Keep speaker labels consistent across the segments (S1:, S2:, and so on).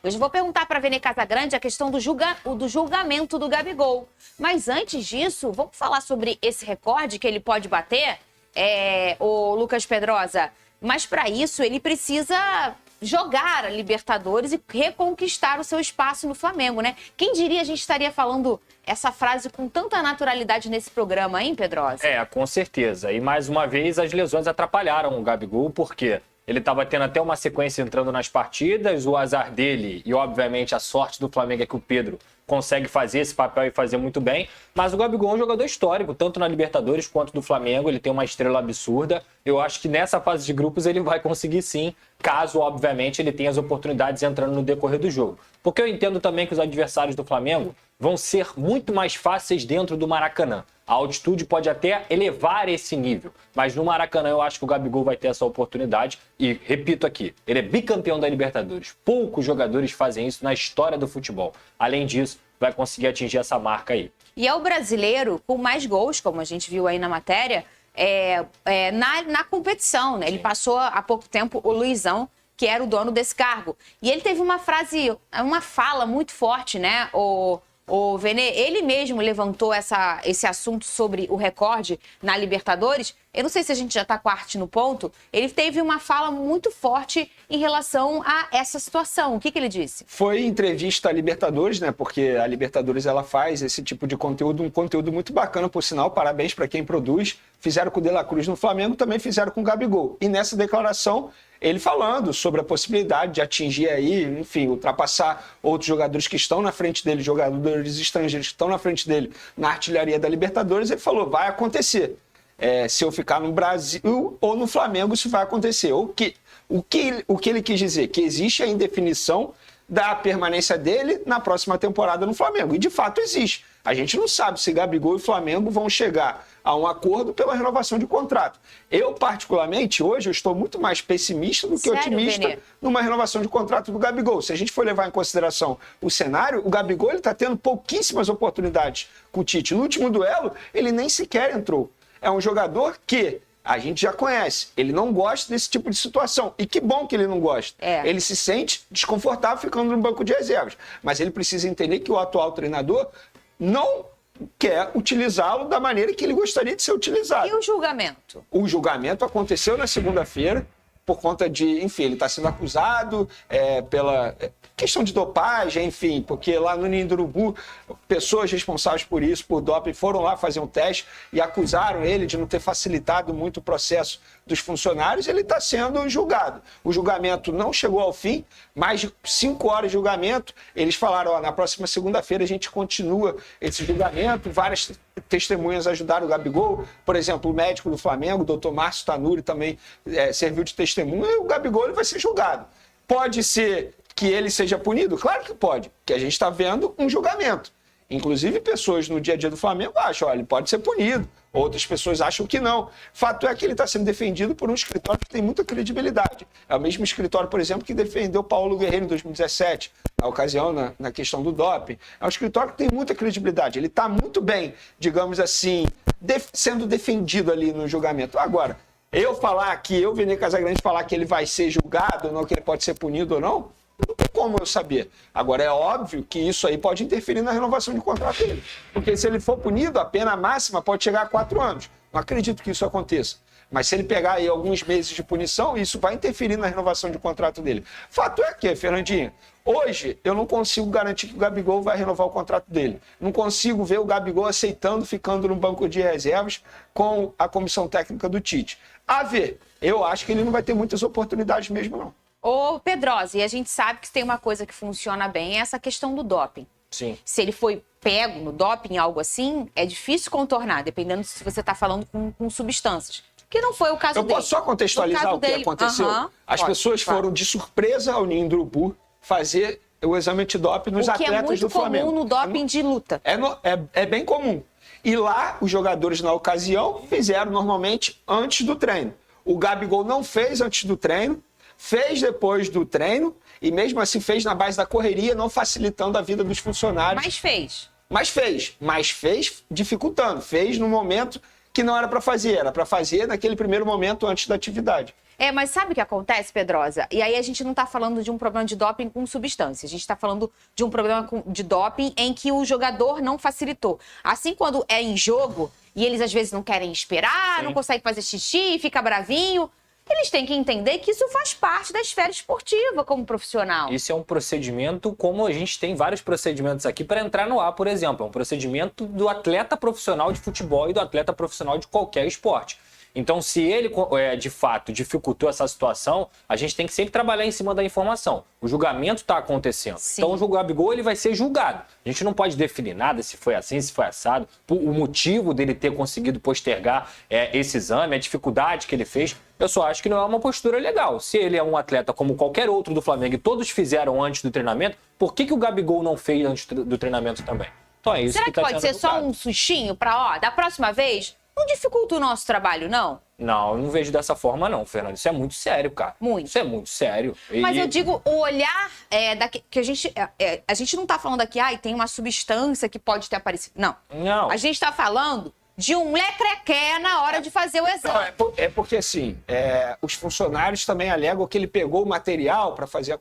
S1: Hoje eu vou perguntar para a Vene Casagrande a questão do julgamento do Gabigol. Mas antes disso, vamos falar sobre esse recorde que ele pode bater, o Lucas Pedrosa. Mas para isso ele precisa jogar a Libertadores e reconquistar o seu espaço no Flamengo, né? Quem diria a gente estaria falando essa frase com tanta naturalidade nesse programa, hein, Pedrosa?
S2: Com certeza. E mais uma vez as lesões atrapalharam o Gabigol, porque ele estava tendo até uma sequência entrando nas partidas, o azar dele e, obviamente, a sorte do Flamengo é que o Pedro consegue fazer esse papel e fazer muito bem. Mas o Gabigol é um jogador histórico, tanto na Libertadores quanto do Flamengo. Ele tem uma estrela absurda. Eu acho que nessa fase de grupos ele vai conseguir sim, caso, obviamente, ele tenha as oportunidades entrando no decorrer do jogo. Porque eu entendo também que os adversários do Flamengo vão ser muito mais fáceis dentro do Maracanã. A altitude pode até elevar esse nível, mas no Maracanã eu acho que o Gabigol vai ter essa oportunidade e, repito aqui, ele é bicampeão da Libertadores. Poucos jogadores fazem isso na história do futebol. Além disso, vai conseguir atingir essa marca aí.
S1: E é o brasileiro com mais gols, como a gente viu aí na matéria, na competição, né? Ele passou há pouco tempo o Luizão, que era o dono desse cargo. E ele teve uma fala muito forte, né? O Vene, ele mesmo levantou esse assunto sobre o recorde na Libertadores. Eu não sei se a gente já está com a arte no ponto. Ele teve uma fala muito forte em relação a essa situação. O que ele disse?
S3: Foi entrevista à Libertadores, né? Porque a Libertadores ela faz esse tipo de conteúdo, um conteúdo muito bacana, por sinal. Parabéns para quem produz. Fizeram com o De La Cruz no Flamengo, também fizeram com o Gabigol. E nessa declaração, ele falando sobre a possibilidade de atingir aí, enfim, ultrapassar outros jogadores que estão na frente dele, jogadores estrangeiros que estão na frente dele na artilharia da Libertadores, ele falou, vai acontecer. Se eu ficar no Brasil ou no Flamengo, isso vai acontecer. O que ele quis dizer? Que existe a indefinição da permanência dele na próxima temporada no Flamengo. E, de fato, existe. A gente não sabe se Gabigol e Flamengo vão chegar a um acordo pela renovação de contrato. Eu, particularmente, hoje, eu estou muito mais pessimista do que otimista
S1: Vene?
S3: numa renovação de contrato do Gabigol. Se a gente for levar em consideração o cenário, o Gabigol está tendo pouquíssimas oportunidades com o Tite. No último duelo, ele nem sequer entrou. É um jogador que a gente já conhece. Ele não gosta desse tipo de situação. E que bom que ele não gosta. Ele se sente desconfortável ficando no banco de reservas. Mas ele precisa entender que o atual treinador não quer utilizá-lo da maneira que ele gostaria de ser utilizado.
S1: E o julgamento?
S3: O julgamento aconteceu na segunda-feira, por conta de, enfim, ele está sendo acusado pela questão de dopagem, enfim, porque lá no Ninho do Urubu, pessoas responsáveis por isso, por doping, foram lá fazer um teste e acusaram ele de não ter facilitado muito o processo dos funcionários. Ele está sendo julgado. O julgamento não chegou ao fim, mais de 5 horas de julgamento. Eles falaram, na próxima segunda-feira a gente continua esse julgamento. Várias testemunhas ajudaram o Gabigol. Por exemplo, o médico do Flamengo, o doutor Márcio Tanuri, também serviu de testemunha. E o Gabigol ele vai ser julgado. Pode ser que ele seja punido? Claro que pode, porque a gente está vendo um julgamento. Inclusive, pessoas no dia a dia do Flamengo acham, ele pode ser punido. Outras pessoas acham que não. Fato é que ele está sendo defendido por um escritório que tem muita credibilidade. É o mesmo escritório, por exemplo, que defendeu Paulo Guerreiro em 2017, na ocasião, na questão do doping. É um escritório que tem muita credibilidade. Ele está muito bem, digamos assim, sendo defendido ali no julgamento. Agora, eu, Vene Casagrande, falar que ele vai ser julgado ou não, que ele pode ser punido ou não, não tem como eu saber. Agora, é óbvio que isso aí pode interferir na renovação de contrato dele. Porque se ele for punido, a pena máxima pode chegar a 4 anos. Não acredito que isso aconteça. Mas se ele pegar aí alguns meses de punição, isso vai interferir na renovação de contrato dele. Fato é que, Fernandinho, hoje eu não consigo garantir que o Gabigol vai renovar o contrato dele. Não consigo ver o Gabigol aceitando, ficando no banco de reservas com a comissão técnica do Tite. A ver, eu acho que ele não vai ter muitas oportunidades mesmo, não.
S1: Ô, Pedrosa, e a gente sabe que tem uma coisa que funciona bem, é essa questão do doping.
S2: Sim.
S1: Se ele foi pego no doping, algo assim, é difícil contornar, dependendo se você está falando com substâncias. Que não foi o caso dele.
S3: Eu posso só contextualizar o que aconteceu? As pessoas foram de surpresa ao Ninho do Urubu fazer o exame antidoping nos atletas do Flamengo.
S1: O que é muito comum no doping de luta.
S3: É bem comum. E lá, os jogadores, na ocasião, fizeram normalmente antes do treino. O Gabigol não fez antes do treino, fez depois do treino e mesmo assim fez na base da correria, não facilitando a vida dos funcionários. Mas fez dificultando. Fez no momento que não era para fazer naquele primeiro momento antes da atividade.
S1: Mas sabe o que acontece, Pedrosa? E aí a gente não tá falando de um problema de doping com substância. A gente tá falando de um problema de doping em que o jogador não facilitou. Assim, quando é em jogo e eles às vezes não querem esperar,
S2: Sim.
S1: não conseguem fazer xixi, fica bravinho, eles têm que entender que isso faz parte da esfera esportiva como profissional.
S2: Isso é um procedimento, como a gente tem vários procedimentos aqui para entrar no ar, por exemplo. É um procedimento do atleta profissional de futebol e do atleta profissional de qualquer esporte. Então, se ele, de fato, dificultou essa situação, a gente tem que sempre trabalhar em cima da informação. O julgamento está acontecendo.
S1: Sim.
S2: Então, o Gabigol ele vai ser julgado. A gente não pode definir nada se foi assim, se foi assado, o motivo dele ter conseguido postergar esse exame, a dificuldade que ele fez. Eu só acho que não é uma postura legal. Se ele é um atleta como qualquer outro do Flamengo e todos fizeram antes do treinamento, por que o Gabigol não fez antes do treinamento também? Então é isso.
S1: Será que
S2: tá
S1: pode
S2: sendo
S1: ser só
S2: educado.
S1: um sustinho pra, da próxima vez, não dificulta o nosso trabalho, não?
S2: Não, eu não vejo dessa forma não, Fernando. Isso é muito sério, cara.
S1: Muito.
S2: Isso é muito sério.
S1: Mas eu digo, o olhar que a gente não tá falando aqui, tem uma substância que pode ter aparecido. Não.
S2: Não.
S1: A gente tá falando de um lecrequé na hora de fazer o exame.
S3: Não, é porque, assim, os funcionários também alegam que ele pegou o material para fazer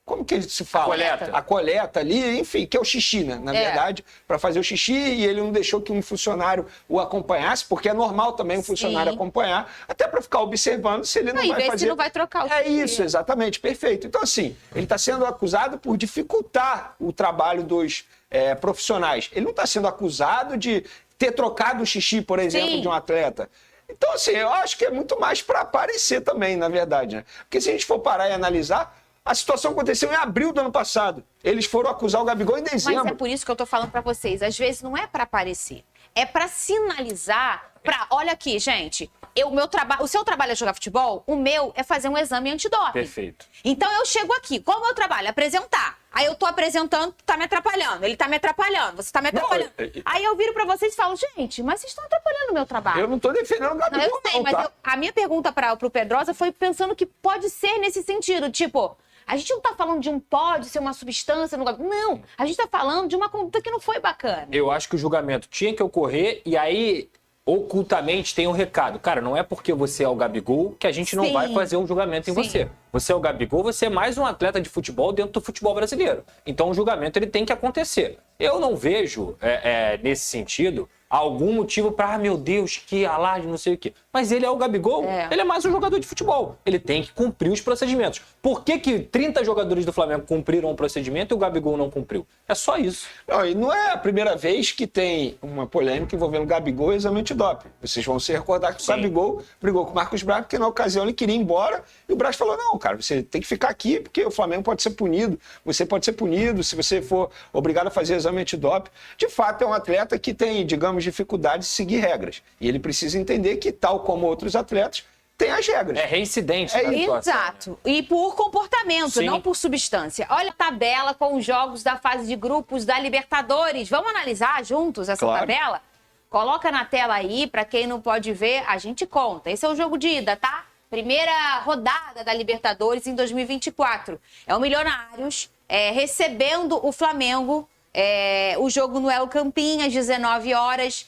S3: como que se fala?
S2: Coleta.
S3: A coleta ali, enfim, que é o xixi, né? Na verdade, para fazer o xixi, e ele não deixou que um funcionário o acompanhasse, porque é normal também um funcionário acompanhar, até para ficar observando se ele não
S1: E
S3: vai
S1: ver
S3: fazer.
S1: se não vai trocar o
S3: É
S1: xixi.
S3: isso, exatamente, perfeito. Então, assim, ele está sendo acusado por dificultar o trabalho dos profissionais. Ele não está sendo acusado de ter trocado o xixi, por exemplo, de um atleta. Então, assim, eu acho que é muito mais para aparecer também, na verdade, né? Porque se a gente for parar e analisar, a situação aconteceu em abril do ano passado. Eles foram acusar o Gabigol em dezembro.
S1: Mas é por isso que eu tô falando pra vocês. Às vezes não é pra aparecer. É pra sinalizar olha aqui, gente. O seu trabalho é jogar futebol, o meu é fazer um exame antidoping.
S2: Perfeito.
S1: Então eu chego aqui, qual é o meu trabalho? Apresentar. Aí eu tô apresentando, tá me atrapalhando. Ele tá me atrapalhando, você tá me atrapalhando. Aí eu viro pra vocês e falo, gente, mas vocês estão atrapalhando o meu trabalho.
S3: Eu não tô defendendo o Gabigol,
S1: Não, eu sei, mas
S3: tá?
S1: a minha pergunta pro Pedrosa foi pensando que pode ser nesse sentido. Tipo, a gente não tá falando de pode ser uma substância no Gabigol. Não, a gente tá falando de uma conduta que não foi bacana.
S2: Eu acho que o julgamento tinha que ocorrer e aí, ocultamente, tem um recado. Cara, não é porque você é o Gabigol que a gente não vai fazer um julgamento em você. Você é o Gabigol, você é mais um atleta de futebol dentro do futebol brasileiro. Então o julgamento ele tem que acontecer. Eu não vejo, nesse sentido, algum motivo para, meu Deus, que alarde, não sei o quê. Mas ele é o Gabigol, ele é mais um jogador de futebol. Ele tem que cumprir os procedimentos. Por que 30 jogadores do Flamengo cumpriram o procedimento e o Gabigol não cumpriu? É só isso.
S3: Não, e não é a primeira vez que tem uma polêmica envolvendo o Gabigol e exame antidoping. Vocês vão se recordar que o Gabigol brigou com o Marcos Braz, porque na ocasião ele queria ir embora e o Braz falou, não, cara, você tem que ficar aqui porque o Flamengo pode ser punido. Você pode ser punido se você for obrigado a fazer exame antidoping. De fato, é um atleta que tem, digamos, dificuldade de seguir regras. E ele precisa entender que, tal como outros atletas, tem as regras.
S2: É reincidente. na situação,
S1: Exato. E por comportamento,
S2: Sim.
S1: não por substância. Olha a tabela com os jogos da fase de grupos da Libertadores. Vamos analisar juntos essa tabela? Coloca na tela aí, pra quem não pode ver, a gente conta. Esse é o jogo de ida, tá? Primeira rodada da Libertadores em 2024. É o Milionários recebendo o Flamengo. O jogo no El Campín, às 19 horas.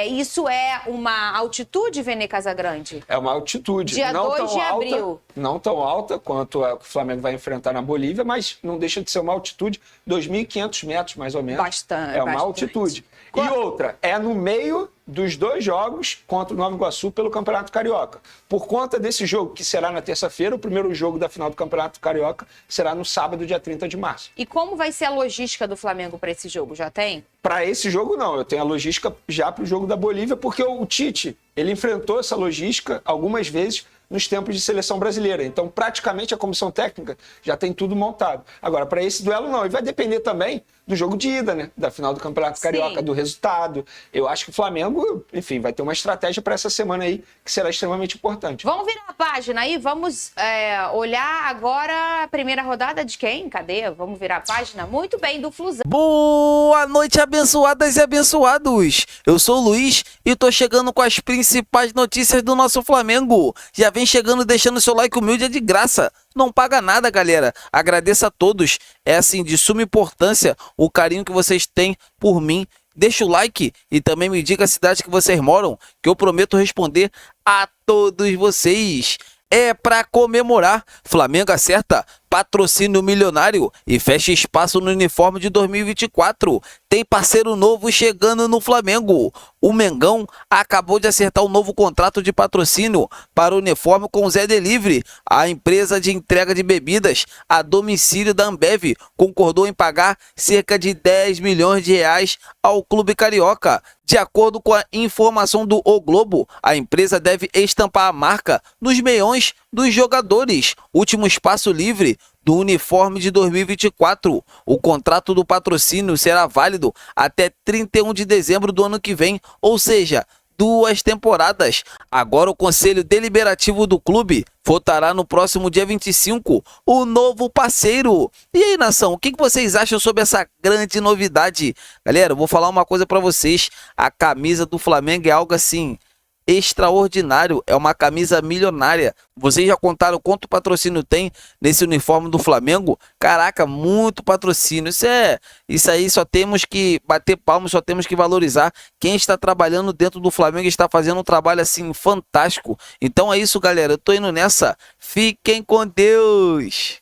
S1: Isso é uma altitude, Vene Casagrande?
S3: É uma altitude.
S1: Dia
S3: não
S1: 2
S3: tão
S1: de
S3: alta,
S1: abril.
S3: Não tão alta quanto a que o Flamengo vai enfrentar na Bolívia, mas não deixa de ser uma altitude, 2.500 metros, mais ou menos.
S1: Bastante.
S3: É uma
S1: bastante.
S3: altitude. E outra, é no meio dos dois jogos contra o Nova Iguaçu pelo Campeonato Carioca. Por conta desse jogo, que será na terça-feira, o primeiro jogo da final do Campeonato Carioca será no sábado, dia 30 de março.
S1: E como vai ser a logística do Flamengo para esse jogo? Já tem?
S3: Para esse jogo, não. Eu tenho a logística já para o jogo da Bolívia, porque o Tite, ele enfrentou essa logística algumas vezes nos tempos de seleção brasileira. Então, praticamente, a comissão técnica já tem tudo montado. Agora, para esse duelo, não. E vai depender também do jogo de ida, né? Da final do Campeonato Carioca, do resultado. Eu acho que o Flamengo, enfim, vai ter uma estratégia para essa semana aí que será extremamente importante.
S1: Vamos virar a página aí, vamos olhar agora a primeira rodada de quem? Cadê? Vamos virar a página? Muito bem, do Flusão.
S4: Boa noite, abençoadas e abençoados. Eu sou o Luiz e tô chegando com as principais notícias do nosso Flamengo. Já vem chegando deixando seu like humilde, é de graça. Não paga nada, galera. Agradeço a todos. É assim, de suma importância o carinho que vocês têm por mim. Deixa o like e também me diga a cidade que vocês moram, que eu prometo responder a todos vocês. é pra comemorar. Flamengo acerta patrocínio milionário e fecha espaço no uniforme de 2024. Tem parceiro novo chegando no Flamengo. O Mengão acabou de acertar um novo contrato de patrocínio para o uniforme com o Zé Delivery. A empresa de entrega de bebidas a domicílio da Ambev concordou em pagar cerca de 10 milhões de reais ao clube carioca. De acordo com a informação do O Globo, a empresa deve estampar a marca nos meiões dos jogadores. Último espaço livre do uniforme de 2024. O contrato do patrocínio será válido até 31 de dezembro do ano que vem, ou seja, 2 temporadas. Agora o Conselho Deliberativo do clube votará no próximo dia 25 o novo parceiro. E aí, nação, o que vocês acham sobre essa grande novidade? Galera, eu vou falar uma coisa para vocês. A camisa do Flamengo é algo assim extraordinário, é uma camisa milionária. Vocês já contaram quanto patrocínio tem nesse uniforme do Flamengo? Caraca, muito patrocínio. Isso aí só temos que bater palmas, só temos que valorizar. Quem está trabalhando dentro do Flamengo está fazendo um trabalho assim fantástico. Então é isso, galera, eu tô indo nessa. Fiquem com Deus.